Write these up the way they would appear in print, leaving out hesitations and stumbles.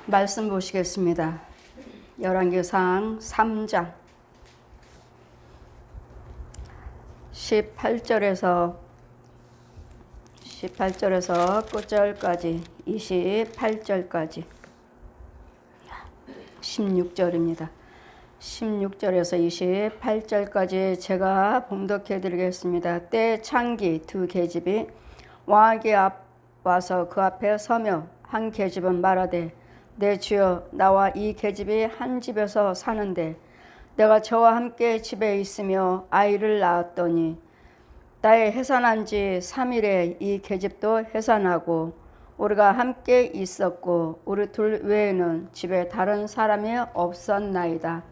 말씀 보시겠습니다. 열왕기상 3장 18절에서 끝절까지 28절까지 16절입니다. 16절에서 28절까지 제가 봉독해 드리겠습니다. 때 창기 두 계집이 왕에게 와서 그 앞에 서며 한 계집은 말하되 내 주여, 나와 이 계집이 한 집에서 사는데 내가 저와 함께 집에 있으며 아이를 낳았더니 나의 해산한 지 3일에 이 계집도 해산하고 우리가 함께 있었고 우리 둘 외에는 집에 다른 사람이 없었나이다.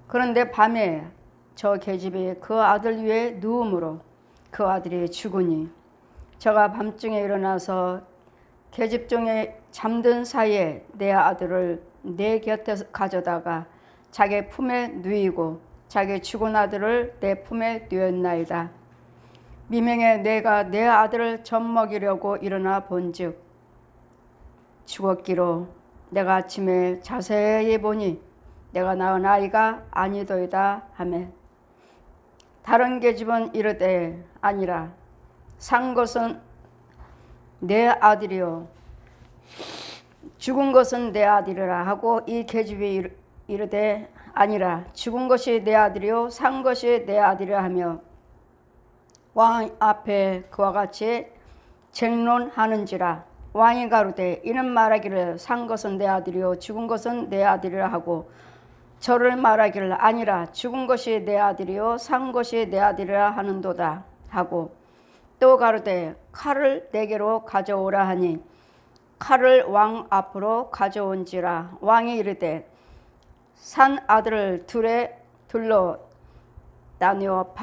그런데 밤에 저 계집이 그 아들 위에 누움으로 그 아들이 죽으니 저가 밤중에 일어나서 계집 중에 잠든 사이에 내 아들을 내 곁에 가져다가 자기 품에 누이고 자기 죽은 아들을 내 품에 누였나이다. 미명에 내가 내 아들을 젖먹이려고 일어나 본즉 죽었기로 내가 아침에 자세히 보니 내가 낳은 아이가 아니더이다 하매 다른 계집은 이르되 아니라 산 것은 내 아들이요 죽은 것은 내 아들이라 하고 이 계집이 이르되 아니라 죽은 것이 내 아들이요 산 것이 내 아들이라 하며 왕 앞에 그와 같이 쟁론하는지라. 왕이 가로되 이는 말하기를 산 것은 내 아들이요 죽은 것은 내 아들이라 하고 저를 말하기를 아니라 죽은 것이 내 아들이요 산 것이 내 아들이라 하는도다 하고 또 가로되 칼을 내게로 가져오라 하니 칼을 왕 앞으로 가져온지라. 왕이 이르되 산 아들을 둘로 나누어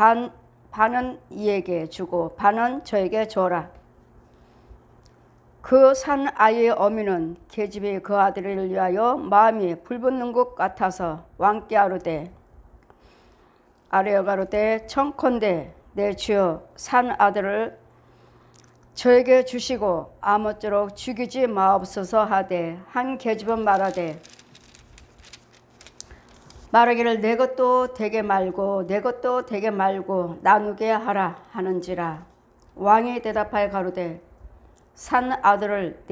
반은 이에게 주고 반은 저에게 줘라. 그 산 아이의 어미는 계집이 그 아들을 위하여 마음이 불붙는 것 같아서 왕께 아뢰어 가로되 청컨대 내 주여 산 아들을 저에게 주시고 아무쪼록 죽이지 마옵소서 하되 한 계집은 말하기를 내 것도 되게 말고 내 것도 되게 말고 나누게 하라 하는지라. 왕이 대답하여 가로되 산 아들을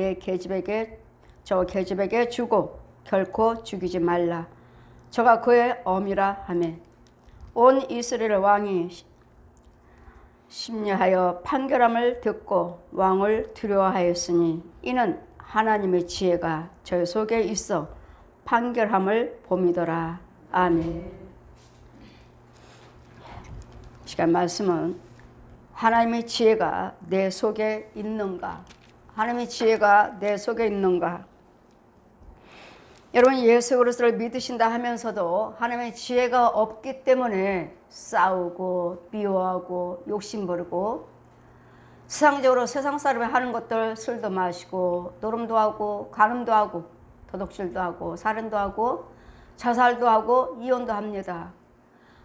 저 계집에게 주고 결코 죽이지 말라. 저가 그의 어미라 하매 온 이스라엘 왕이 심려하여 판결함을 듣고 왕을 두려워하였으니 이는 하나님의 지혜가 저희 속에 있어 판결함을 봄이더라. 아멘. 시간 말씀은 하나님의 지혜가 내 속에 있는가? 하나님의 지혜가 내 속에 있는가? 여러분 예수 그리스도를 믿으신다 하면서도 하나님의 지혜가 없기 때문에 싸우고 미워하고 욕심부리고 세상적으로 세상 사람이 하는 것들 술도 마시고 노름도 하고 간음도 하고 도둑질도 하고 살인도 하고 자살도 하고 이혼도 합니다.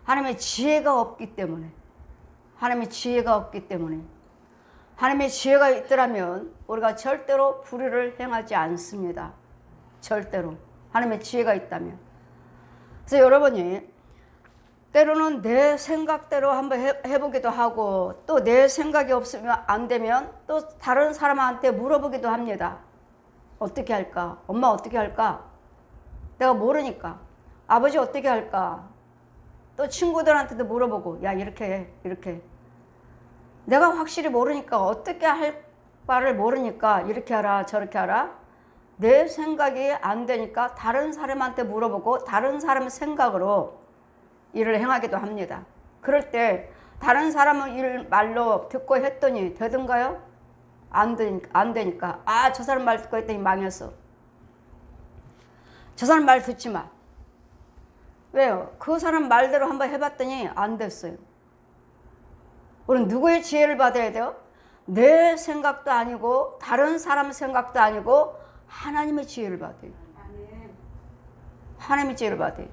하나님의 지혜가 없기 때문에 하나님의 지혜가 있더라면 우리가 절대로 불의를 행하지 않습니다. 절대로 하나님의 지혜가 있다면. 그래서 여러분이 때로는 내 생각대로 한번 해보기도 하고 또 내 생각이 없으면 안 되면 또 다른 사람한테 물어보기도 합니다. 어떻게 할까? 엄마 어떻게 할까? 내가 모르니까. 아버지 어떻게 할까? 또 친구들한테도 물어보고 야 이렇게 해 이렇게. 내가 확실히 모르니까 어떻게 할 바를 모르니까 이렇게 하라 저렇게 하라. 내 생각이 안 되니까 다른 사람한테 물어보고 다른 사람의 생각으로 일을 행하기도 합니다. 그럴 때 다른 사람의 일 말로 듣고 했더니 되던가요? 안 되니까 아, 저 사람 말 듣고 했더니 망했어. 저 사람 말 듣지 마. 왜요? 그 사람 말대로 한번 해봤더니 안 됐어요. 우리는 누구의 지혜를 받아야 돼요? 내 생각도 아니고 다른 사람 생각도 아니고 하나님의 지혜를 받아요. 하나님의 지혜를 받아요.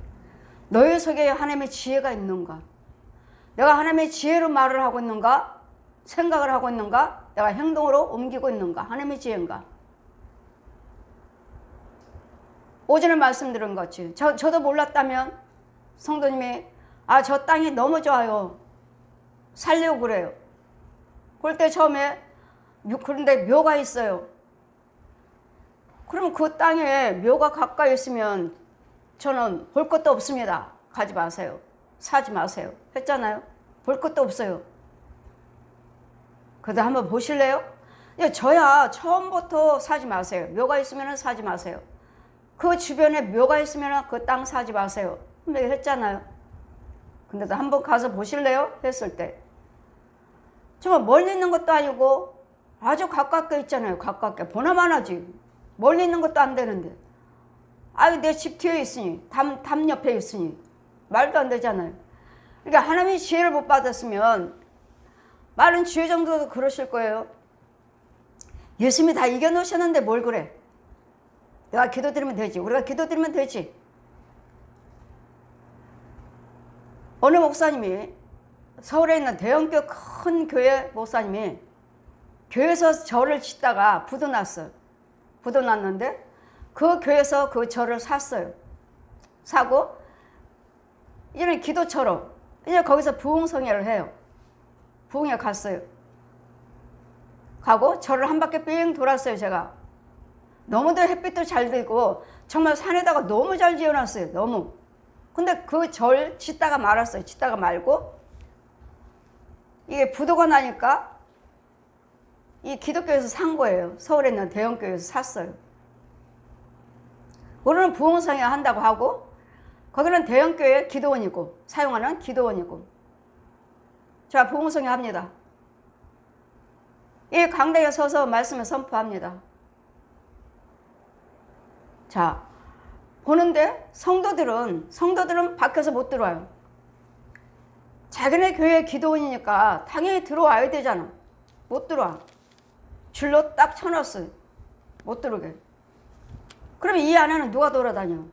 너의 속에 하나님의 지혜가 있는가? 내가 하나님의 지혜로 말을 하고 있는가? 생각을 하고 있는가? 내가 행동으로 옮기고 있는가? 하나님의 지혜인가? 오전에 말씀드린 것이 저도 몰랐다면 성도님이 저 땅이 너무 좋아요. 살려고 그래요. 그럴 때 처음에 그런데 묘가 있어요. 그러면 그 땅에 묘가 가까이 있으면 저는 볼 것도 없습니다. 가지 마세요. 사지 마세요. 했잖아요. 볼 것도 없어요. 그래도 한번 보실래요? 저야 처음부터 사지 마세요. 묘가 있으면 사지 마세요. 그 주변에 묘가 있으면 그 땅 사지 마세요. 분명히 했잖아요. 근데도 한번 가서 보실래요? 했을 때 정말 멀리 있는 것도 아니고 아주 가깝게 있잖아요. 가깝게 보나만 하지. 멀리 있는 것도 안 되는데 내 집 뒤에 있으니 담 옆에 있으니 말도 안 되잖아요. 그러니까 하나님이 지혜를 못 받았으면 많은 지혜 정도도 그러실 거예요. 예수님이 다 이겨놓으셨는데 뭘 그래. 내가 기도드리면 되지. 우리가 기도드리면 되지. 어느 목사님이 서울에 있는 대형교 큰 교회 목사님이 교회에서 절을 짓다가 부도났어요. 부도났는데 그 교회에서 그 절을 샀어요. 사고 이런 기도처럼 이제 거기서 부흥성회를 해요. 부흥회 갔어요. 가고 절을 한 바퀴 삥 돌았어요. 제가 너무도 햇빛도 잘 들고 정말 산에다가 너무 잘 지어놨어요. 너무. 근데 그 절 짓다가 말았어요. 짓다가 말고 이게 부도가 나니까 이 기독교에서 산 거예요. 서울에 있는 대형교회에서 샀어요. 우리는 부흥성회 한다고 하고 거기는 대형교회 기도원이고 사용하는 기도원이고 자 부흥성회 합니다. 이 강당에 서서 말씀을 선포합니다. 자 보는데 성도들은 밖에서 못 들어와요. 자기네 교회 기도원이니까 당연히 들어와야 되잖아. 못 들어와. 줄로 딱 쳐놨어요. 못 들어오게. 그러면 이 안에는 누가 돌아다녀?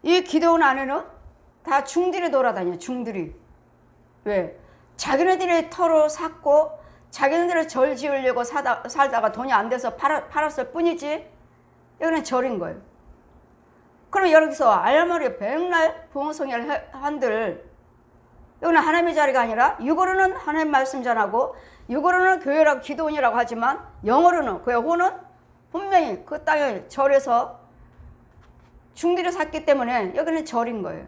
이 기도원 안에는 다 중들이 돌아다녀. 중들이. 왜? 자기네들이 터로 샀고 자기네들이 절 지으려고 살다가 돈이 안 돼서 팔았을 뿐이지 여기는 절인 거예요. 그럼 여기서 알머리 백날 부흥성회를 한들 여기는 하나님의 자리가 아니라 육어로는 하나님 말씀 전하고 육어로는 교회라고 기도원이라고 하지만 영어로는 그의 혼은 분명히 그 땅에 절에서 중들이 샀기 때문에 여기는 절인 거예요.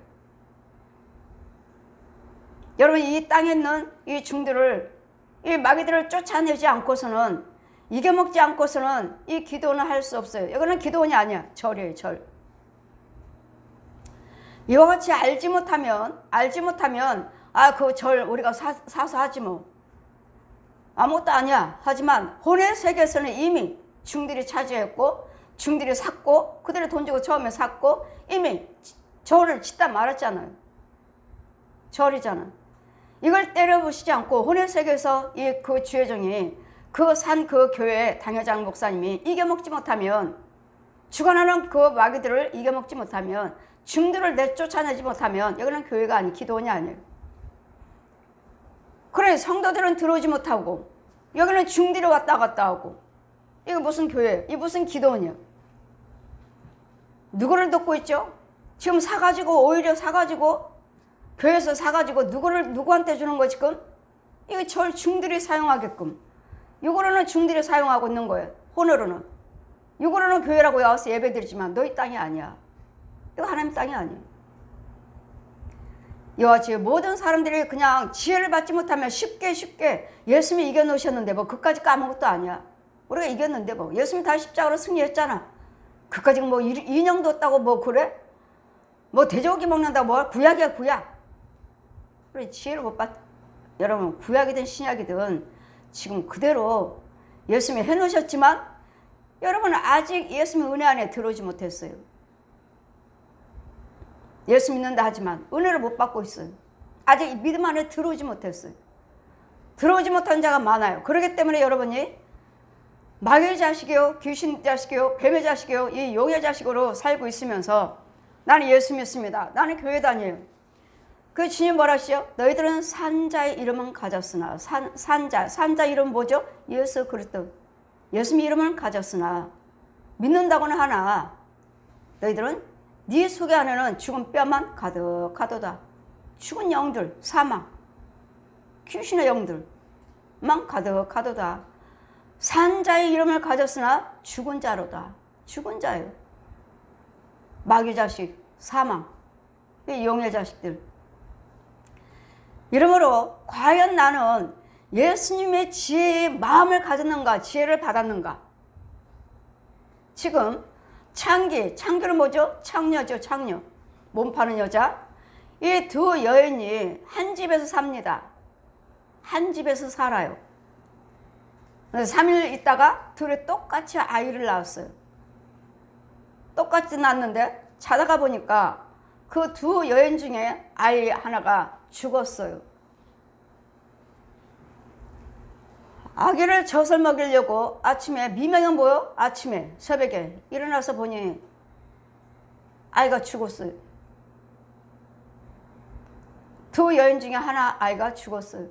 여러분 이 땅에 있는 이 중들을 이 마귀들을 쫓아내지 않고서는 이겨먹지 않고서는 이 기도는 할 수 없어요. 여기는 기도원이 아니야. 절이에요. 절. 이와 같이 알지 못하면 그 절 우리가 사서 하지 뭐 아무것도 아니야. 하지만 혼의 세계에서는 이미 중들이 차지했고 중들이 샀고 그들이 돈 주고 처음에 샀고 이미 절을 짓다 말았잖아요. 절이잖아. 이걸 때려부시지 않고 혼의 세계에서 그 주회종이 그 산 그 교회 당회장 목사님이 이겨먹지 못하면 주관하는 그 마귀들을 이겨먹지 못하면 중들을 내쫓아내지 못하면 여기는 교회가 아니 기도원이 아니에요. 그래 성도들은 들어오지 못하고 여기는 중들이 왔다 갔다 하고 이거 무슨 교회? 이 무슨 기도원이야? 누구를 돕고 있죠? 지금 사가지고 오히려 사가지고 교회에서 사가지고 누구한테 주는 거 지금? 이거 절 중들이 사용하게끔 육으로는 중들이 사용하고 있는 거예요. 혼으로는 육으로는 교회라고 와서 예배드리지만 너희 땅이 아니야. 이거 하나님 땅이 아니에요. 이와 같이 모든 사람들이 그냥 지혜를 받지 못하면 쉽게 예수님이 이겨놓으셨는데 뭐 그까짓 거 아무것도 아니야. 우리가 이겼는데 뭐 예수님이 다 십자가로 승리했잖아. 그까짓 뭐 인형 뒀다고 뭐 그래? 뭐 돼지고기 먹는다고 뭐 구약이야 구약. 우리 지혜를 못 받. 여러분 구약이든 신약이든 지금 그대로 예수님이 해놓으셨지만 여러분은 아직 예수님의 은혜 안에 들어오지 못했어요. 예수 믿는다 하지만 은혜를 못 받고 있어요. 아직 믿음 안에 들어오지 못했어요. 들어오지 못한 자가 많아요. 그렇기 때문에 여러분이 마귀의 자식이요, 귀신 자식이요, 뱀의 자식이요, 이 용의 자식으로 살고 있으면서 나는 예수 믿습니다. 나는 교회 다녀요. 그 주님 뭐라 하시죠? 너희들은 산자의 이름은 가졌으나 산자 이름 뭐죠? 예수 그리스도. 예수님 이름은 가졌으나 믿는다고는 하나 너희들은 네 속에 안에는 죽은 뼈만 가득하도다. 죽은 영들, 사망, 귀신의 영들만 가득하도다. 산 자의 이름을 가졌으나 죽은 자로다. 죽은 자예요. 마귀 자식, 사망, 용의 자식들. 이러므로 과연 나는 예수님의 지혜의 마음을 가졌는가, 지혜를 받았는가? 지금 창기는 뭐죠? 창녀죠, 창녀. 몸 파는 여자. 이 두 여인이 한 집에서 삽니다. 한 집에서 살아요. 3일 있다가 둘이 똑같이 아이를 낳았어요. 똑같이 낳았는데 자다가 보니까 그 두 여인 중에 아이 하나가 죽었어요. 아기를 젖을 먹이려고 아침에, 미명은 뭐요? 아침에 새벽에 일어나서 보니 아이가 죽었어요. 두 여인 중에 하나 아이가 죽었어요.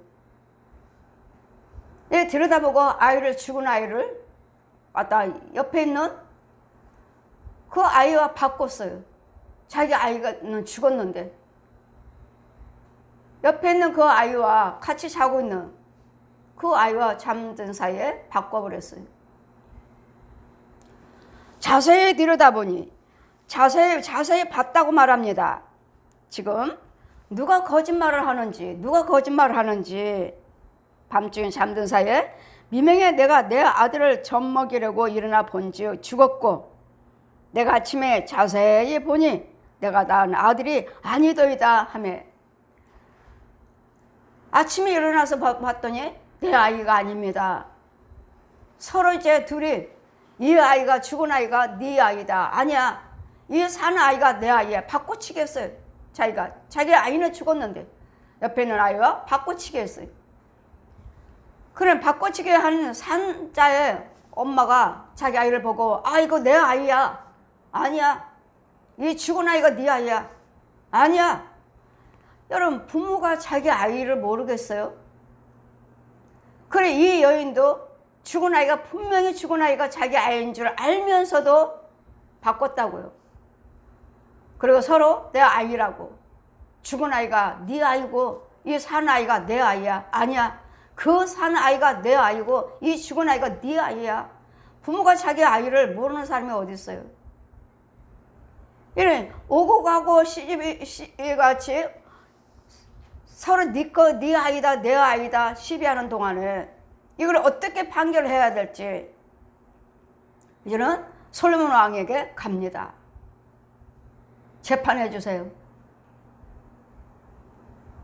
들여다보고 아이를, 죽은 아이를 갖다 옆에 있는 그 아이와 바꿨어요. 자기 아이가 죽었는데 옆에 있는 그 아이와 같이 자고 있는 그 아이와 잠든 사이에 바꿔버렸어요. 자세히 들여다보니, 자세히 봤다고 말합니다. 지금 누가 거짓말을 하는지 밤중에 잠든 사이에 미명에 내가 내 아들을 젖 먹이려고 일어나 본즉 죽었고, 내가 아침에 자세히 보니 내가 낳은 아들이 아니더이다 하며, 아침에 일어나서 봤더니 내 아이가 아닙니다. 서로 이제 둘이, 이 아이가, 죽은 아이가 네 아이다, 아니야, 이 산 아이가 내 아이야, 바꿔치기 했어요. 자기 아이는 죽었는데 옆에 있는 아이와 바꿔치기 했어요. 그럼 바꿔치기 하는 산자의 엄마가 자기 아이를 보고, 아, 이거 내 아이야, 아니야, 이 죽은 아이가 네 아이야, 아니야. 여러분, 부모가 자기 아이를 모르겠어요? 그래, 이 여인도 죽은 아이가, 분명히 죽은 아이가 자기 아이인 줄 알면서도 바꿨다고요. 그리고 서로 내 아이라고, 죽은 아이가 네 아이고 이 산 아이가 내 아이야, 아니야, 그 산 아이가 내 아이고 이 죽은 아이가 네 아이야. 부모가 자기 아이를 모르는 사람이 어디 있어요? 이래 오고 가고 시집같이 서로 네 아이다, 내 아이다 시비하는 동안에 이걸 어떻게 판결해야 될지 이제는 솔로몬 왕에게 갑니다. 재판해 주세요.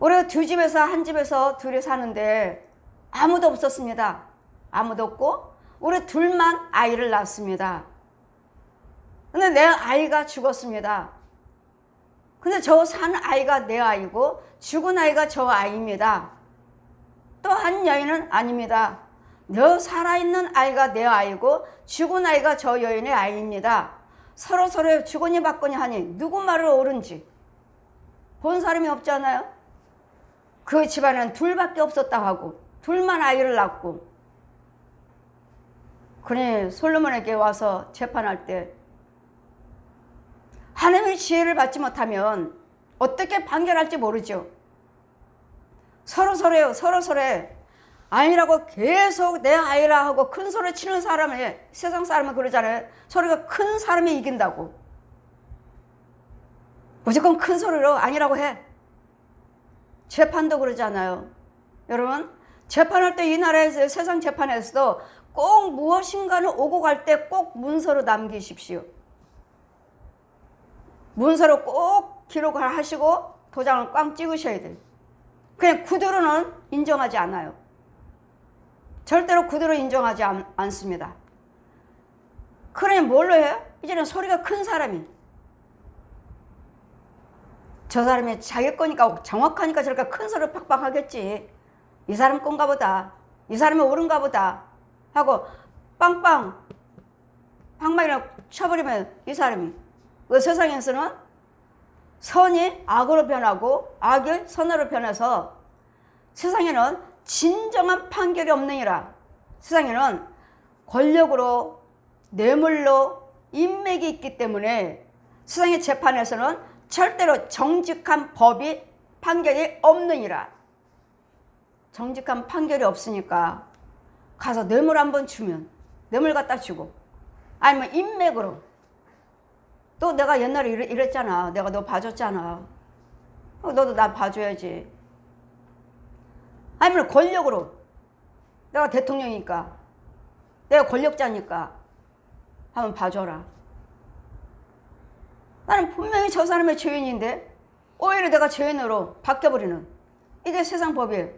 우리가 두 집에서, 한 집에서 둘이 사는데 아무도 없었습니다. 아무도 없고 우리 둘만 아이를 낳았습니다. 근데 내 아이가 죽었습니다. 근데 저 산 아이가 내 아이고 죽은 아이가 저 아이입니다. 또 한 여인은 아닙니다. 너 살아있는 아이가 내 아이고 죽은 아이가 저 여인의 아이입니다. 서로 주거니 받거니 하니 누구 말을 옳은지 본 사람이 없잖아요. 그 집안은 둘밖에 없었다 하고 둘만 아이를 낳고. 그러니 솔로몬에게 와서 재판할 때 하나님의 지혜를 받지 못하면 어떻게 판결할지 모르죠. 서로서로 아니라고 계속 내 아이라 하고 큰 소리 치는 사람이, 세상 사람은 그러잖아요. 소리가 큰 사람이 이긴다고. 무조건 큰 소리로 아니라고 해. 재판도 그러잖아요. 여러분, 재판할 때 이 나라에서, 세상 재판에서도 꼭 무엇인가는 오고 갈 때 꼭 문서로 남기십시오. 문서로 꼭 기록을 하시고 도장을 꽝 찍으셔야 돼요. 그냥 구두로는 인정하지 않아요. 절대로 구두로 인정하지 않습니다. 그러니 뭘로 해요? 이제는 소리가 큰 사람이, 저 사람이 자기 거니까 정확하니까 저렇게 큰 소리를 팍팍 하겠지. 이 사람 건가 보다, 이 사람이 옳은가 보다 하고 빵빵 방망이를 쳐버리면 이 사람이, 그 세상에서는 선이 악으로 변하고 악이 선으로 변해서 세상에는 진정한 판결이 없느니라. 세상에는 권력으로, 뇌물로, 인맥이 있기 때문에 세상의 재판에서는 절대로 정직한 법이 판결이 없느니라. 정직한 판결이 없으니까 가서 뇌물 한번 주면 뇌물 갖다 주고, 아니면 인맥으로, 또 내가 옛날에 이랬잖아. 내가 너 봐줬잖아. 너도 나 봐줘야지. 아니면 권력으로, 내가 대통령이니까, 내가 권력자니까 한번 봐줘라. 나는 분명히 저 사람의 죄인인데 오히려 내가 죄인으로 바뀌어버리는, 이게 세상 법이에요.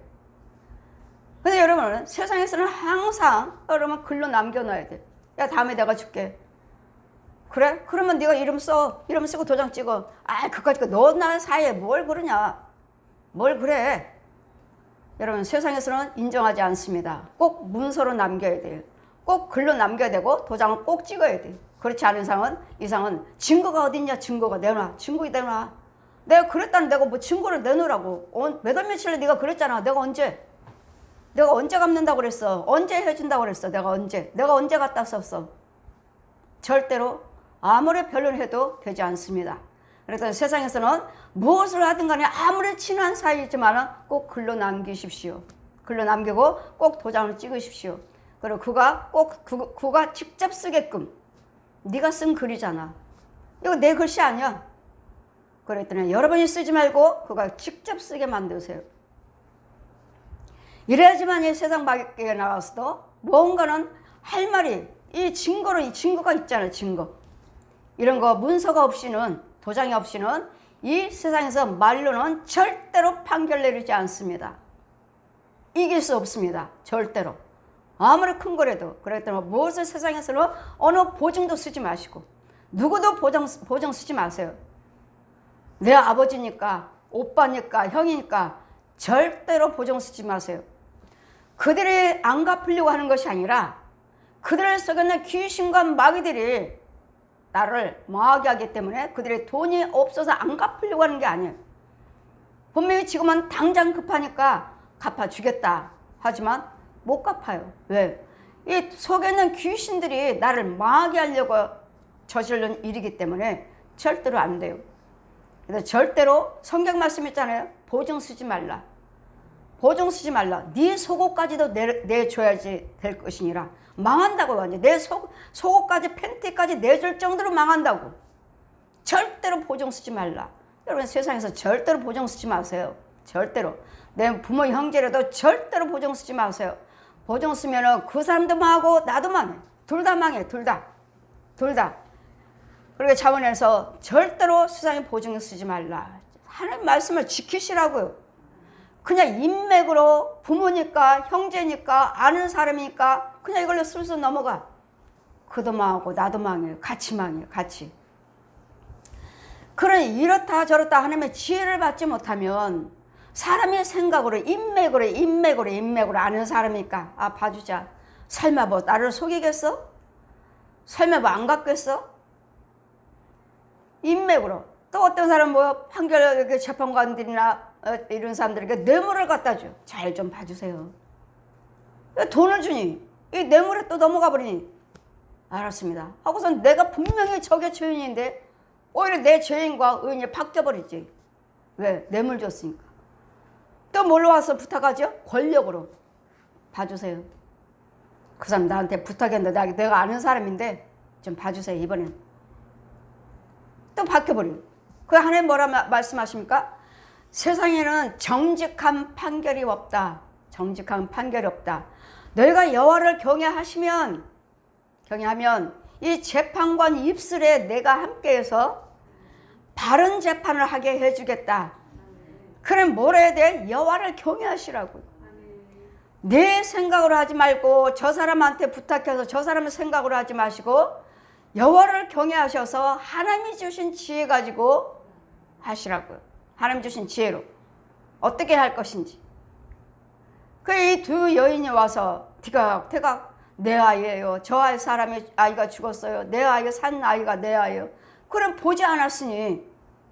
근데 여러분, 세상에서는 항상 여러분 글로 남겨놔야 돼. 야, 다음에 내가 줄게. 그래? 그러면 네가 이름 써. 이름 쓰고 도장 찍어. 아, 그까짓 거 너 나 사이에 뭘 그러냐. 뭘 그래. 여러분, 세상에서는 인정하지 않습니다. 꼭 문서로 남겨야 돼요. 꼭 글로 남겨야 되고 도장을 꼭 찍어야 돼요. 그렇지 않은 이상은 증거가 어딨냐. 증거가 내놔. 증거 내놔. 내가 그랬다는, 내가 뭐 증거를 내놓으라고. 몇 월 며칠에 네가 그랬잖아. 내가 언제 갚는다고 그랬어. 언제 해준다고 그랬어. 내가 언제 갖다 썼어. 절대로 아무리 변론해도 되지 않습니다. 그래서 세상에서는 무엇을 하든 간에 아무리 친한 사이지만 꼭 글로 남기십시오. 글로 남기고 꼭 도장을 찍으십시오. 그리고 그가 직접 쓰게끔. 네가 쓴 글이잖아. 이거 내 글씨 아니야. 그랬더니 여러분이 쓰지 말고 그가 직접 쓰게 만드세요. 이래야지만 이 세상 밖에 나가서도 뭔가는 할 말이, 이 증거가 있잖아요. 증거. 이런 거 문서가 없이는, 도장이 없이는 이 세상에서 말로는 절대로 판결 내리지 않습니다. 이길 수 없습니다. 절대로. 아무리 큰 거라도. 그랬더니 무엇을 세상에서는 어느 보증도 쓰지 마시고, 누구도 보증 쓰지 마세요. 내 아버지니까, 오빠니까, 형이니까 절대로 보증 쓰지 마세요. 그들이 안 갚으려고 하는 것이 아니라 그들을 속였는 귀신과 마귀들이 나를 망하게 하기 때문에 그들의 돈이 없어서 안 갚으려고 하는 게 아니에요. 분명히 지금은 당장 급하니까 갚아주겠다 하지만 못 갚아요. 왜? 이 속에 있는 귀신들이 나를 망하게 하려고 저지른 일이기 때문에 절대로 안 돼요. 그래서 절대로 성경 말씀 있잖아요. 보증 쓰지 말라. 보증 쓰지 말라. 네 속옷까지도 내줘야지 될 것이니라. 망한다고. 완전 내 속옷까지, 팬티까지 내줄 정도로 망한다고. 절대로 보증 쓰지 말라. 여러분, 세상에서 절대로 보증 쓰지 마세요. 절대로. 내 부모 형제라도 절대로 보증 쓰지 마세요. 보증 쓰면은 그 사람도 망하고 나도 망해. 둘 다 망해. 둘 다. 그리고 자원에서 절대로 세상에 보증 쓰지 말라. 하나님 말씀을 지키시라고요. 그냥 인맥으로 부모니까, 형제니까, 아는 사람이니까 그냥 이걸로 슬슬 넘어가. 그도 망하고 나도 망해요. 같이 망해요. 같이. 그러니 이렇다 저렇다 하나님의 지혜를 받지 못하면 사람의 생각으로 인맥으로 아는 사람이니까 봐주자. 설마 뭐 나를 속이겠어? 설마 뭐 안 갚겠어? 인맥으로. 또 어떤 사람 판결 재판관들이나 이런 사람들에게 뇌물을 갖다 줘. 잘 좀 봐주세요. 돈을 주니 이 뇌물에 또 넘어가 버리니 알았습니다 하고선 내가 분명히 저게 죄인인데 오히려 내 죄인과 의인이 바뀌어버리지. 왜? 뇌물 줬으니까. 또 뭘로 와서 부탁하죠? 권력으로. 봐주세요. 그 사람 나한테 부탁했는데 내가 아는 사람인데 좀 봐주세요. 이번엔. 또 바뀌어버려요. 그 하나님 뭐라 말씀하십니까? 세상에는 정직한 판결이 없다. 정직한 판결이 없다. 너희가 여호와를 경외하면 이 재판관 입술에 내가 함께해서 바른 재판을 하게 해주겠다. 그럼 뭘 해야 돼? 여호와를 경외하시라고. 내 생각으로 하지 말고 저 사람한테 부탁해서 저 사람의 생각으로 하지 마시고 여호와를 경외하셔서 하나님이 주신 지혜 가지고 하시라고요. 하나님 주신 지혜로 어떻게 할 것인지. 그 이 두 여인이 와서 티각티각 내 아이예요. 저 아이 사람의 아이가 죽었어요. 내 아이가 산 아이가 내 아이예요. 그럼 보지 않았으니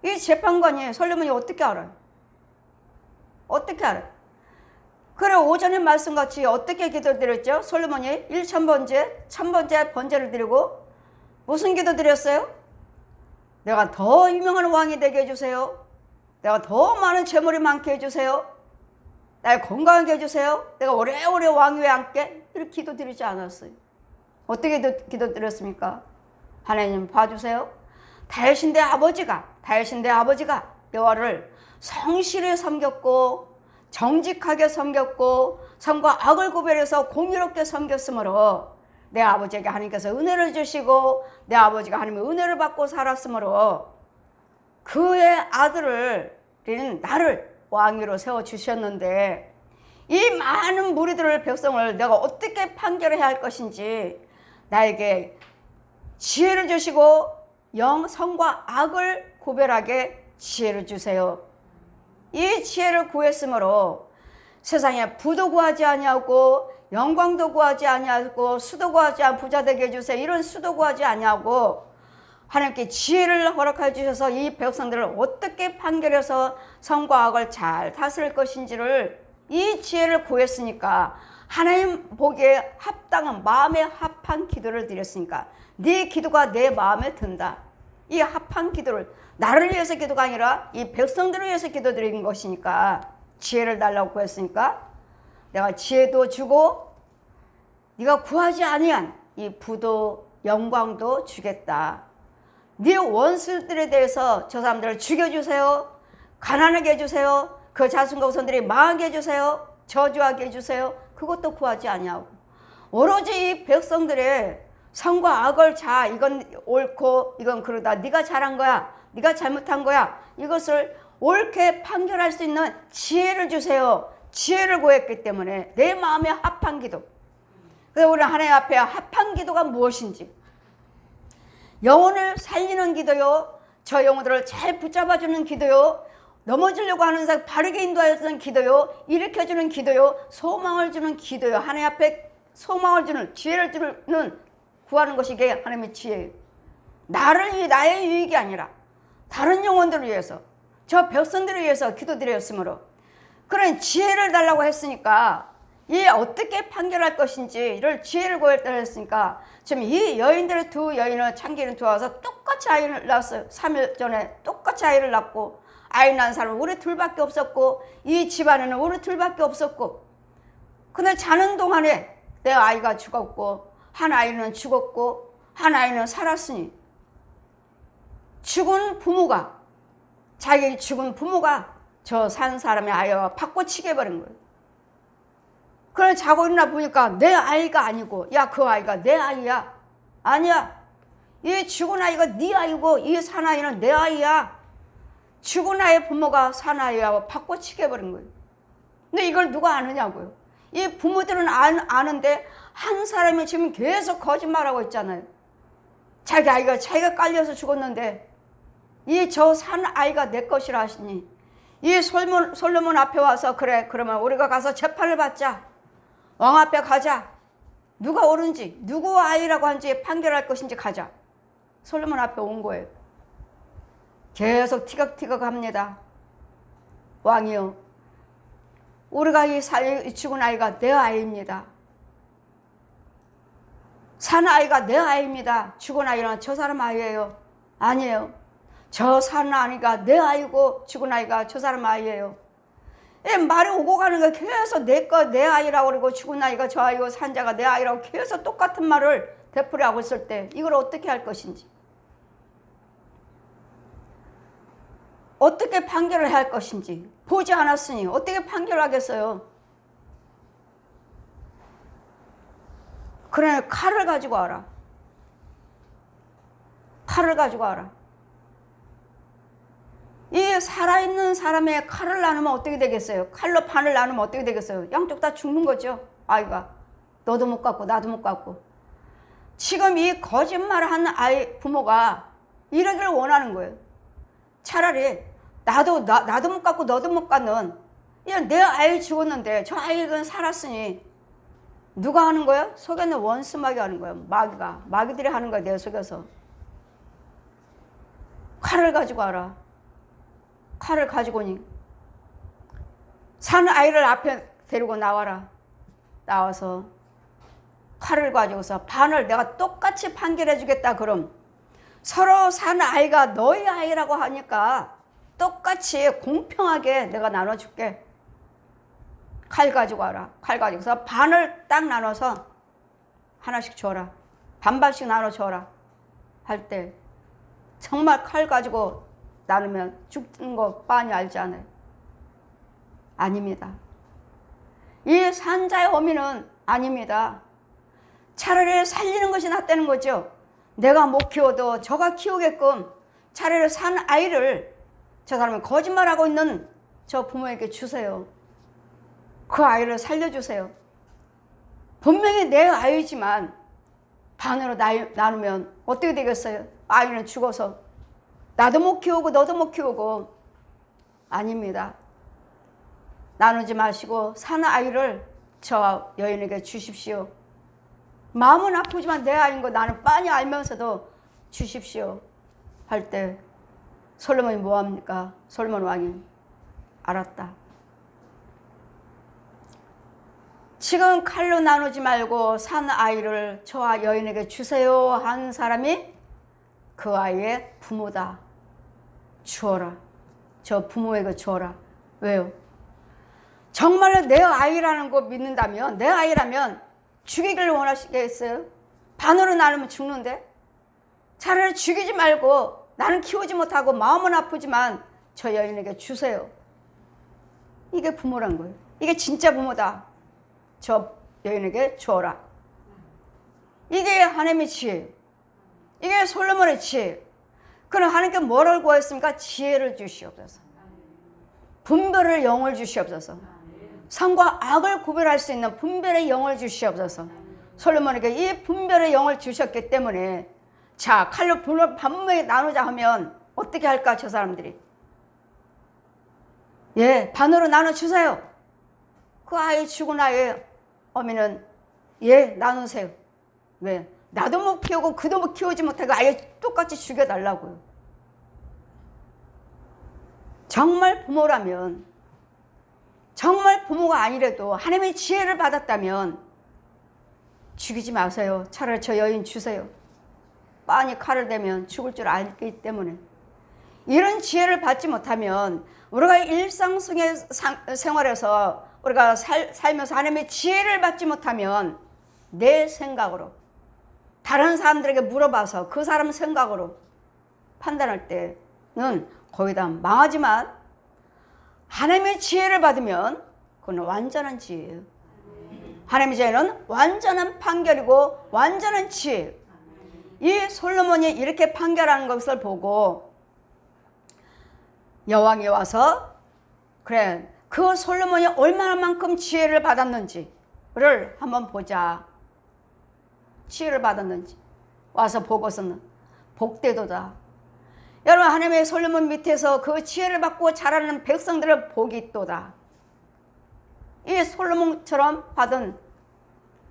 이 재판관이 솔로몬이 어떻게 알아요? 어떻게 알아요? 그래 오전에 말씀같이 어떻게 기도드렸죠? 솔로몬이 1000번째 1000번째 번제를 드리고 무슨 기도 드렸어요? 내가 더 유명한 왕이 되게 해주세요. 내가 더 많은 재물이 많게 해주세요. 날 건강하게 해주세요. 내가 오래오래 왕위에 앉게. 이렇게 기도드리지 않았어요. 어떻게 기도드렸습니까? 하나님 봐주세요. 다윗인 내 아버지가 여호와를 성실히 섬겼고 정직하게 섬겼고 선과 악을 구별해서 공의롭게 섬겼으므로 내 아버지에게 하나님께서 은혜를 주시고 내 아버지가 하나님의 은혜를 받고 살았으므로 그의 아들을 나를 왕위로 세워주셨는데 이 많은 무리들을 백성을 내가 어떻게 판결해야 할 것인지 나에게 지혜를 주시고 선과 악을 구별하게 지혜를 주세요. 이 지혜를 구했으므로 세상에 부도 구하지 아니하고 영광도 구하지 아니하고 수도 구하지 않고 부자 되게 해주세요. 이런 수도 구하지 아니하고 하나님께 지혜를 허락해 주셔서 이 백성들을 어떻게 판결해서 선과 악을 잘 다스릴 것인지를 이 지혜를 구했으니까 하나님 보기에 합당한 마음에 합한 기도를 드렸으니까 네 기도가 내 마음에 든다. 이 합한 기도를 나를 위해서 기도가 아니라 이 백성들을 위해서 기도드린 것이니까 지혜를 달라고 구했으니까 내가 지혜도 주고 네가 구하지 아니한 이 부도 영광도 주겠다. 네 원수들에 대해서 저 사람들을 죽여주세요. 가난하게 해주세요. 그 자손과 후손들이 망하게 해주세요. 저주하게 해주세요. 그것도 구하지 아니하고 오로지 이 백성들의 선과 악을 이건 옳고 이건 그러다. 네가 잘한 거야. 네가 잘못한 거야. 이것을 옳게 판결할 수 있는 지혜를 주세요. 지혜를 구했기 때문에 내 마음에 합한 기도. 그래서 우리 하나님 앞에 합한 기도가 무엇인지 영혼을 살리는 기도요. 저 영혼들을 잘 붙잡아주는 기도요. 넘어지려고 하는 사람 바르게 인도하여주는 기도요. 일으켜주는 기도요. 소망을 주는 기도요. 하나님 앞에 소망을 주는 지혜를 주는 구하는 것이 이게 하나님의 지혜예요. 나의 유익이 아니라 다른 영혼들을 위해서 저 백성들을 위해서 기도드렸으므로 그런 지혜를 달라고 했으니까 이 어떻게 판결할 것인지를 지혜를 구했다 했으니까 지금 이 여인들의 두 여인을 참기름 두어서 똑같이 아이를 낳았어요. 3일 전에 똑같이 아이를 낳고 아이 낳은 사람은 우리 둘밖에 없었고 이 집안에는 우리 둘밖에 없었고 근데 자는 동안에 내 아이가 죽었고 한 아이는 죽었고 한 아이는 살았으니 자기 죽은 부모가 저 산 사람의 아이와 바꿔치게 해버린 거예요. 그래 자고 일어나 보니까 내 아이가 아니고 야 그 아이가 내 아이야. 아니야. 이 죽은 아이가 네 아이고 이 산 아이는 내 아이야. 죽은 아이의 부모가 산 아이와 바꿔치게 해버린 거예요. 근데 이걸 누가 아느냐고요. 이 부모들은 아는데 한 사람이 지금 계속 거짓말하고 있잖아요. 자기 아이가 자기가 깔려서 죽었는데 이 저 산 아이가 내 것이라 하시니 이 솔로몬 앞에 와서 그래 그러면 우리가 가서 재판을 받자. 왕 앞에 가자. 누가 옳은지 누구 아이라고 한지 판결할 것인지 가자. 솔로몬 앞에 온 거예요. 계속 티격태격 합니다. 왕이요 우리가 이 죽은 아이가 내 아이입니다. 산 아이가 내 아이입니다. 죽은 아이는 저 사람 아이예요. 아니에요. 저 산 아이가 내 아이고 죽은 아이가 저 사람 아이예요. 말이 오고 가는 거 계속 내 아이라고 그러고 죽은 아이가 저 아이고 산자가 내 아이라고 계속 똑같은 말을 되풀이하고 있을 때 이걸 어떻게 할 것인지 어떻게 판결을 해야 할 것인지 보지 않았으니 어떻게 판결하겠어요. 그래 칼을 가지고 와라. 칼을 가지고 와라. 이 살아있는 사람의 칼을 나누면 어떻게 되겠어요? 칼로 판을 나누면 어떻게 되겠어요? 양쪽 다 죽는 거죠. 아이가 너도 못 갖고 나도 못 갖고. 지금 이 거짓말을 아이 부모가 이러기를 원하는 거예요. 차라리 나도 못 갖고 너도 못 갖는 내 아이 죽었는데 저 아이는 살았으니 누가 하는 거예요? 속에는 원수마귀가 하는 거예요. 마귀들이 하는 거예요. 내 속에서. 칼을 가지고 와라. 칼을 가지고 오니 산 아이를 앞에 데리고 나와라. 나와서 칼을 가지고서 판을 내가 똑같이 판결해 주겠다. 그럼 서로 사는 아이가 너희 아이라고 하니까 똑같이 공평하게 내가 나눠줄게. 칼 가지고 와라. 칼 가지고서 반을 딱 나눠서 하나씩 줘라. 반반씩 나눠 줘라. 할 때 정말 칼 가지고 나누면 죽는 거 빤히 알지 않아요? 아닙니다. 이 산자의 어미는 아닙니다. 차라리 살리는 것이 낫다는 거죠. 내가 못 키워도 저가 키우게끔 차라리 산 아이를 저 사람이 거짓말하고 있는 저 부모에게 주세요. 그 아이를 살려주세요. 분명히 내 아이지만 반으로 나누면 어떻게 되겠어요? 아이는 죽어서 나도 못 키우고 너도 못 키우고. 아닙니다. 나누지 마시고 산 아이를 저 여인에게 주십시오. 마음은 아프지만 내 아이인 거 나는 빤히 알면서도 주십시오. 할 때 솔로몬이 뭐합니까? 솔로몬 왕이 알았다. 지금 칼로 나누지 말고 산 아이를 저와 여인에게 주세요 한 사람이 그 아이의 부모다. 주어라. 저 부모에게 주어라. 왜요? 정말로 내 아이라는 거 믿는다면, 내 아이라면 죽이기를 원하시겠어요? 반으로 나누면 죽는데? 차라리 죽이지 말고 나는 키우지 못하고 마음은 아프지만 저 여인에게 주세요. 이게 부모란 거예요. 이게 진짜 부모다. 저 여인에게 주어라. 이게 하나님의 지혜. 이게 솔로몬의 지혜. 그럼 하나님께 뭐를 구했습니까? 지혜를 주시옵소서. 분별을 영을 주시옵소서. 선과 악을 구별할 수 있는 분별의 영을 주시옵소서. 솔로몬에게 이 분별의 영을 주셨기 때문에 자, 칼로 반목에 나누자 하면 어떻게 할까 저 사람들이? 예, 반으로 나눠주세요. 그 아이 죽은 아이의 어미는 예, 나누세요. 왜? 나도 못 키우고 그도 못 키우지 못하고 아예 똑같이 죽여달라고요. 정말 부모라면, 정말 부모가 아니래도 하나님의 지혜를 받았다면 죽이지 마세요. 차라리 저 여인 주세요. 빤히 칼을 대면 죽을 줄 알기 때문에. 이런 지혜를 받지 못하면 우리가 일상생활에서 우리가 살면서 하나님의 지혜를 받지 못하면 내 생각으로, 다른 사람들에게 물어봐서 그 사람 생각으로 판단할 때는 거의 다 망하지만 하나님의 지혜를 받으면 그건 완전한 지혜예요. 하나님의 지혜는 완전한 판결이고 완전한 지혜예요. 이 솔로몬이 이렇게 판결하는 것을 보고 여왕이 와서 그래, 그 솔로몬이 얼마나만큼 지혜를 받았는지를 한번 보자. 지혜를 받았는지 와서 보고서는 복되도다. 여러분, 하나님의 솔로몬 밑에서 그 지혜를 받고 자라는 백성들을 복이 있도다. 이 솔로몬처럼 받은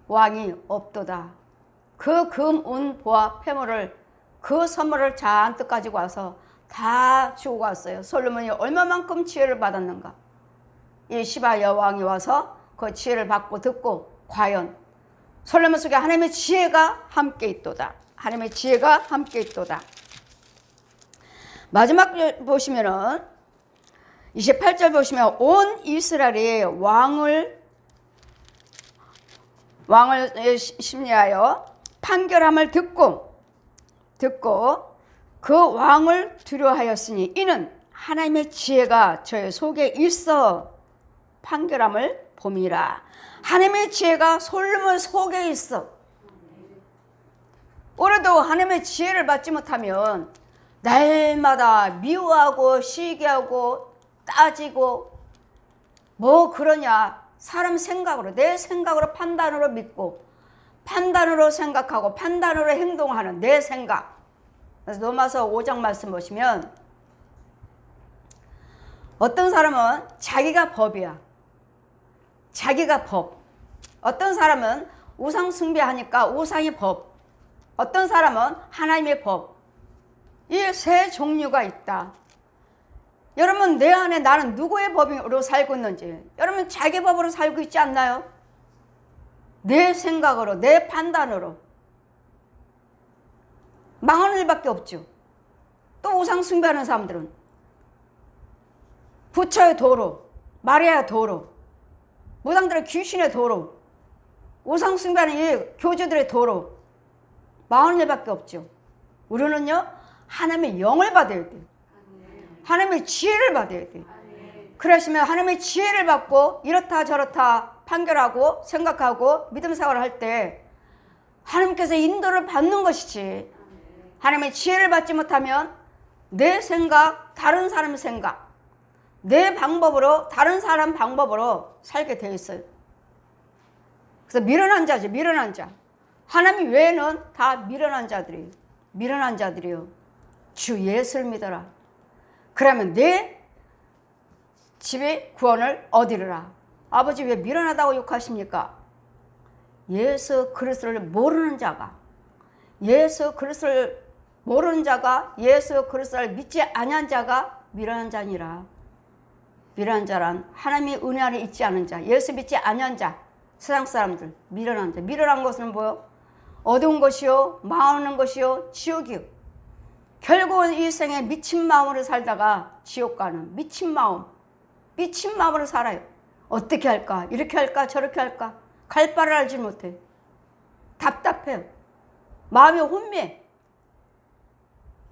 왕이 없도다. 그 금, 운, 보화, 폐물을, 그 선물을 잔뜩 가지고 와서 다 주고 갔어요. 솔로몬이 얼마만큼 지혜를 받았는가. 이 시바 여왕이 와서 그 지혜를 받고 듣고 과연 솔로몬 속에 하나님의 지혜가 함께 있도다. 하나님의 지혜가 함께 있도다. 마지막 보시면은 28절 보시면 온 이스라엘이 왕을 심리하여 판결함을 듣고 그 왕을 두려워하였으니 이는 하나님의 지혜가 저의 속에 있어 판결함을 봄이라. 하나님의 지혜가 솔로몬 속에 있어. 오늘도 하나님의 지혜를 받지 못하면 날마다 미워하고 시기하고 따지고 뭐 그러냐, 사람 생각으로, 내 생각으로 판단으로 믿고 판단으로 생각하고 판단으로 행동하는 내 생각. 그래서 로마서 5장 말씀 보시면 어떤 사람은 자기가 법이야. 자기가 법. 어떤 사람은 우상 숭배하니까 우상이 법. 어떤 사람은 하나님의 법. 이 세 종류가 있다. 여러분, 내 안에 나는 누구의 법으로 살고 있는지, 여러분 자기 법으로 살고 있지 않나요? 내 생각으로, 내 판단으로. 망하는 일밖에 없죠. 또 우상 숭배하는 사람들은 부처의 도로, 마리아의 도로, 무당들의 귀신의 도로, 우상 숭배하는 이 교주들의 도로, 망하는 일밖에 없죠. 우리는요, 하나님의 영을 받아야 돼요. 하나님의 지혜를 받아야 돼요. 그러시면 하나님의 지혜를 받고 이렇다 저렇다 판결하고 생각하고 믿음 생활을 할 때 하나님께서 인도를 받는 것이지, 하나님의 지혜를 받지 못하면 내 생각, 다른 사람의 생각, 내 방법으로, 다른 사람 방법으로 살게 되어 있어요. 그래서 미련한 자지, 미련한 자. 하나님 외에는 다 미련한 자들이에요. 미련한 자들이요. 주 예수를 믿어라. 그러면 내 집의 구원을 얻으리라. 아버지 왜 미련하다고 욕하십니까? 예수 그리스도를 모르는 자가, 예수 그리스도를 모르는 자가, 예수 그리스도를 믿지 아니한 자가 미련한 자니라. 미련한 자란 하나님의 은혜 안에 있지 않은 자, 예수 믿지 아니한 자, 세상 사람들 미련한 자. 미련한 것은 뭐요? 어두운 것이요, 망하는 것이요, 지옥이요. 결국은 이 생에 미친 마음으로 살다가 지옥 가는 미친 마음으로 살아요. 어떻게 할까? 이렇게 할까? 저렇게 할까? 갈 바를 알지 못해. 답답해요. 마음이 혼미해.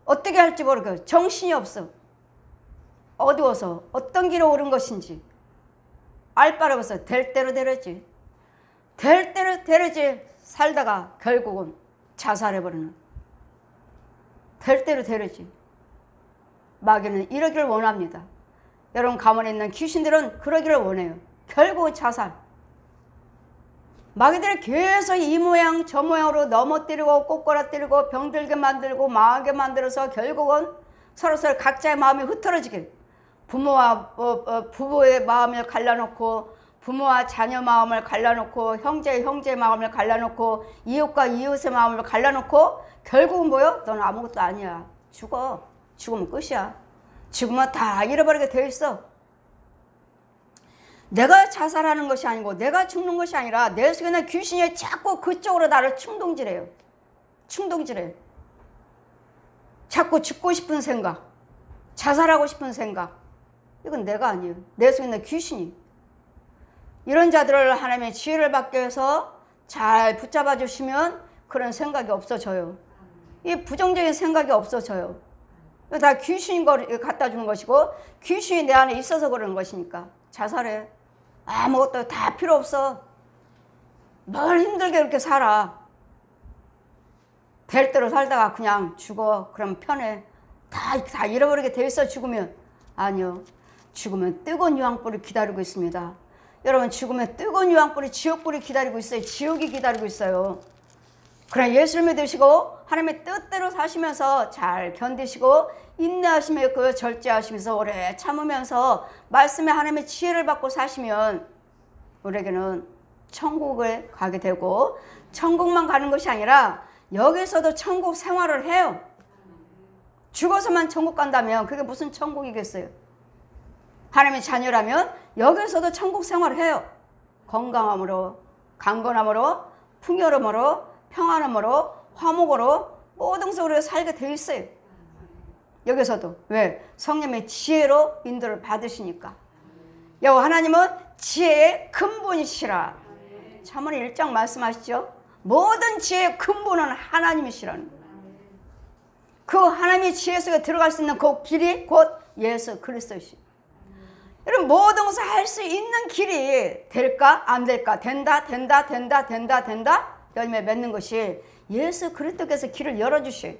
어떻게 할지 모르고 정신이 없어. 어두워서 어떤 길을 오른 것인지 알 바를 없어. 될 대로 되려지. 될 대로 되려지 살다가 결국은 자살해버리는. 될 대로 되려지. 마귀는 이러기를 원합니다. 여러분 가만히 있는 귀신들은 그러기를 원해요. 결국은 자살. 마귀들이 계속 이 모양 저 모양으로 넘어뜨리고 꼬꾸라뜨리고 병들게 만들고 망하게 만들어서 결국은 서로서로 각자의 마음이 흐트러지게, 부모와 부부의 마음을 갈라놓고, 부모와 자녀 마음을 갈라놓고, 형제의 마음을 갈라놓고, 이웃과 이웃의 마음을 갈라놓고, 결국은 뭐요? 너는 아무것도 아니야. 죽어. 죽으면 끝이야. 죽으면 다 잃어버리게 돼 있어. 내가 자살하는 것이 아니고 내가 죽는 것이 아니라 내 속에 있는 귀신이 자꾸 그쪽으로 나를 충동질해요. 자꾸 죽고 싶은 생각, 자살하고 싶은 생각. 이건 내가 아니에요. 내 속에 있는 귀신이. 이런 자들을 하나님의 지혜를 받게 해서 잘 붙잡아 주시면 그런 생각이 없어져요. 이 부정적인 생각이 없어져요. 다 귀신인 걸 갖다 주는 것이고, 귀신이 내 안에 있어서 그러는 것이니까. 자살해. 아무것도 다 필요 없어. 뭘 힘들게 그렇게 살아. 될 대로 살다가 그냥 죽어. 그럼 편해. 다 잃어버리게 돼 있어. 죽으면. 아니요. 죽으면 뜨거운 유황불이 기다리고 있습니다. 여러분, 죽으면 뜨거운 유황불이, 지옥불이 기다리고 있어요. 지옥이 기다리고 있어요. 그래, 예수를 믿으시고 하나님의 뜻대로 사시면서 잘 견디시고 인내하시며 그 절제하시면서 오래 참으면서 말씀에 하나님의 지혜를 받고 사시면 우리에게는 천국에 가게 되고, 천국만 가는 것이 아니라 여기서도 천국 생활을 해요. 죽어서만 천국 간다면 그게 무슨 천국이겠어요? 하나님의 자녀라면 여기서도 천국 생활을 해요. 건강함으로, 강건함으로, 풍요로움으로, 평안함으로, 화목으로 모든 것을 우리가 살게 돼 있어요. 여기서도. 왜? 성령의 지혜로 인도를 받으시니까. 여호와 하나님은 지혜의 근본이시라. 잠언 1장 말씀하시죠. 모든 지혜의 근본은 하나님이시라는 거예요. 그 하나님의 지혜 속에 들어갈 수 있는 그 길이 곧 예수 그리스도이시. 여러분, 모든 것을 할 수 있는 길이 될까 안 될까, 된다 열매 맺는 것이 예수 그리스도께서 길을 열어주셔야 돼.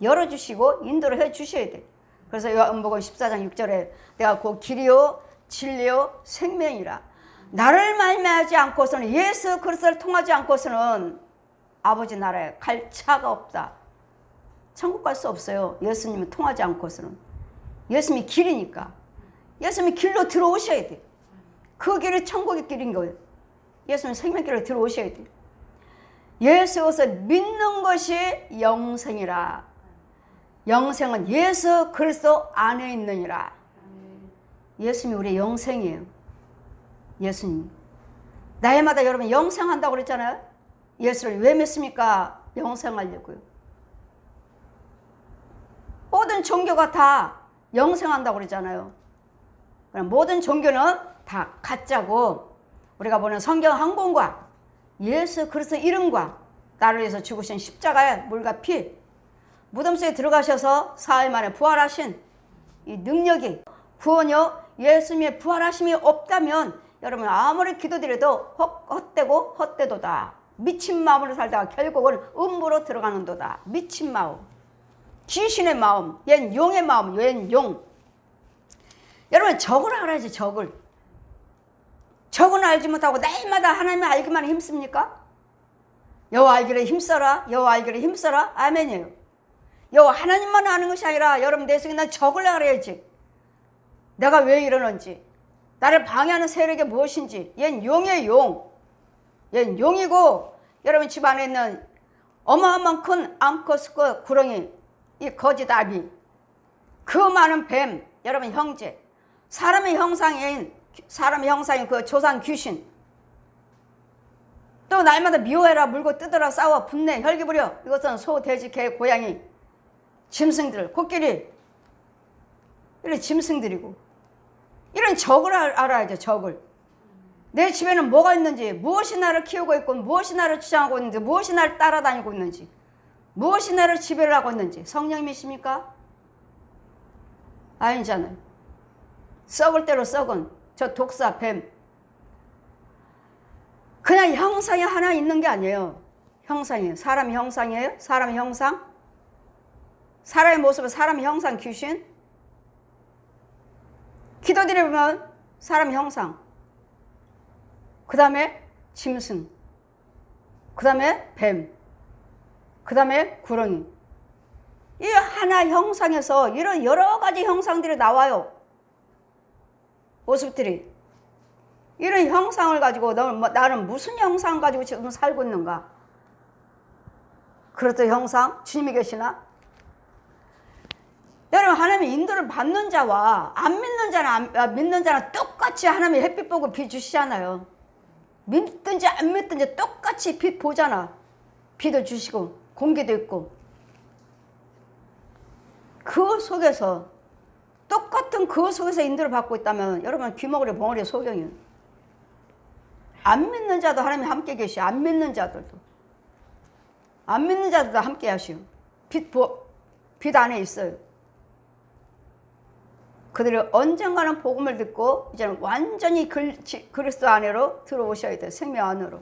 열어주시고 인도를 해주셔야 돼. 그래서 요한복음 14장 6절에 내가 그 길이요 진리요 생명이라. 나를 말미암지 않고서는, 예수 그리스도를 통하지 않고서는 아버지 나라에 갈 차가 없다. 천국 갈 수 없어요. 예수님을 통하지 않고서는. 예수님이 길이니까. 예수님이 길로 들어오셔야 돼. 그 길이 천국의 길인 거예요. 예수님 생명길로 들어오셔야 돼. 예수를 믿는 것이 영생이라. 영생은 예수 그리스도 안에 있느니라. 예수님이 우리의 영생이에요. 예수님. 나이마다 여러분 영생한다고 그랬잖아요. 예수를 왜 믿습니까? 영생하려고요. 모든 종교가 다 영생한다고 그러잖아요. 그럼 모든 종교는 다 가짜고, 우리가 보는 성경 한 권과 예수 그리스도 이름과 나를 위해서 죽으신 십자가의 물과 피, 무덤 속에 들어가셔서 사흘 만에 부활하신 이 능력이, 구원이요 예수님의 부활하심이 없다면 여러분 아무리 기도드려도 헛되고 헛되도다. 미친 마음으로 살다가 결국은 음부로 들어가는도다. 미친 마음, 귀신의 마음, 얜 용의 마음, 얜 용. 여러분 적을 알아야지. 적을 알지 못하고 날마다 하나님을 알기만 힘씁니까? 여호와 알기를 힘써라. 여호와 알기를 힘써라. 아멘이에요. 여호와 하나님만 아는 것이 아니라 여러분 내 속에 난 적을 알아야지. 내가 왜 이러는지, 나를 방해하는 세력이 무엇인지. 얜 용의 용. 얜 용이고, 여러분 집 안에 있는 어마어마한 큰 암컷 구렁이, 이 거짓 아비, 그 많은 뱀, 여러분 형제, 사람의 형상인 그 조상 귀신, 또 날마다 미워해라, 물고 뜯어라, 싸워, 분내, 혈기 부려. 이것은 소, 돼지, 개, 고양이, 짐승들, 코끼리, 이런 짐승들이고, 이런 적을 알아야죠. 적을. 내 집에는 뭐가 있는지, 무엇이 나를 키우고 있고, 무엇이 나를 주장하고 있는지, 무엇이 나를 따라다니고 있는지, 무엇이 나를 지배를 하고 있는지. 성령님이십니까? 아니잖아요. 썩을 대로 썩은 저 독사, 뱀. 그냥 형상이 하나 있는 게 아니에요. 형상이에요. 사람이 형상이에요? 사람의 형상? 사람의 모습은 사람의 형상 귀신? 기도드리면 사람의 형상, 그 다음에 짐승, 그 다음에 뱀, 그 다음에 구렁이. 이 하나 형상에서 이런 여러 가지 형상들이 나와요. 모습들이. 이런 형상을 가지고 나는 무슨 형상 가지고 지금 살고 있는가? 그렇던 형상? 주님이 계시나? 여러분 하나님의 인도를 받는 자와 안 믿는 자는 믿는 자는 똑같이 하나님의 햇빛 보고 비 주시잖아요. 믿든지 안 믿든지 똑같이 빛 보잖아. 비도 주시고 공기도 있고. 그 속에서 똑같은 그 속에서 인도를 받고 있다면 여러분 귀머거리 봉어리 소경이에요. 안 믿는 자도 하나님이 함께 계시오. 안 믿는 자들도 함께 하시오. 빛 안에 있어요. 그들이 언젠가는 복음을 듣고 이제는 완전히 그리스도 안으로 들어오셔야 돼요. 생명 안으로.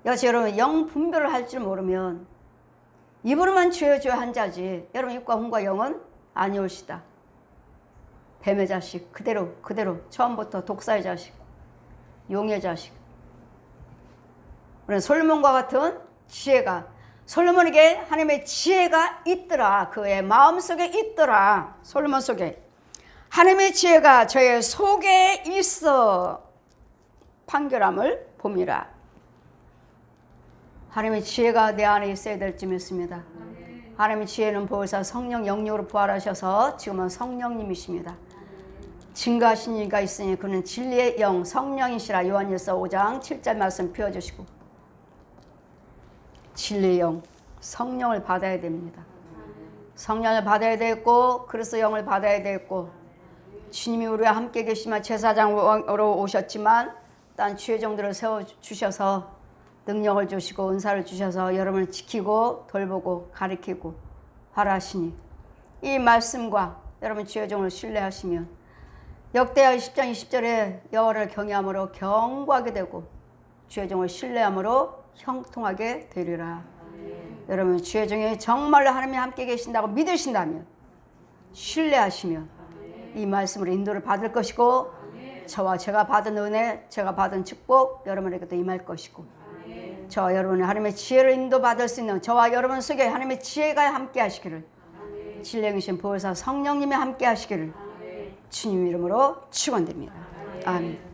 여기서 여러분 영 분별을 할 줄 모르면 입으로만 죄어줘야 한 자지, 여러분 입과 혼과 영은 아니올시다. 뱀의 자식 그대로 처음부터 독사의 자식, 용의 자식. 우리는 솔로몬과 같은 지혜가, 솔로몬에게 하나님의 지혜가 있더라. 그의 마음속에 있더라. 솔로몬 속에 하나님의 지혜가 저의 속에 있어 판결함을 봄이라. 하나님의 지혜가 내 안에 있어야 될 줄 믿습니다. 하나님의 지혜는 보혜사 성령 영육으로 부활하셔서 지금은 성령님이십니다. 증거하신 이가 있으니 그는 진리의 영 성령이시라. 요한일서 5장 7절 말씀 펴주시고, 진리의 영 성령을 받아야 됩니다. 성령을 받아야 되겠고 그리스도 영을 받아야 되겠고, 주님이 우리와 함께 계시면 제사장으로 오셨지만 딴 죄종들을 세워주셔서 능력을 주시고 은사를 주셔서 여러분을 지키고 돌보고 가리키고 하라하시니, 이 말씀과 여러분 죄종을 신뢰하시면 역대하 10장 20절에 여호와를 경외함으로 경고하게 되고 죄종을 신뢰함으로 형통하게 되리라. 여러분 죄종이 정말로 하나님이 함께 계신다고 믿으신다면, 신뢰하시면 이 말씀으로 인도를 받을 것이고, 저와 제가 받은 은혜, 제가 받은 축복 여러분에게도 임할 것이고, 저와 여러분이 하나님의 지혜를 인도받을 수 있는 저와 여러분 속에 하나님의 지혜가 함께 하시기를, 진령이신 보혜사 성령님이 함께 하시기를 주님 이름으로 축원드립니다. 아멘.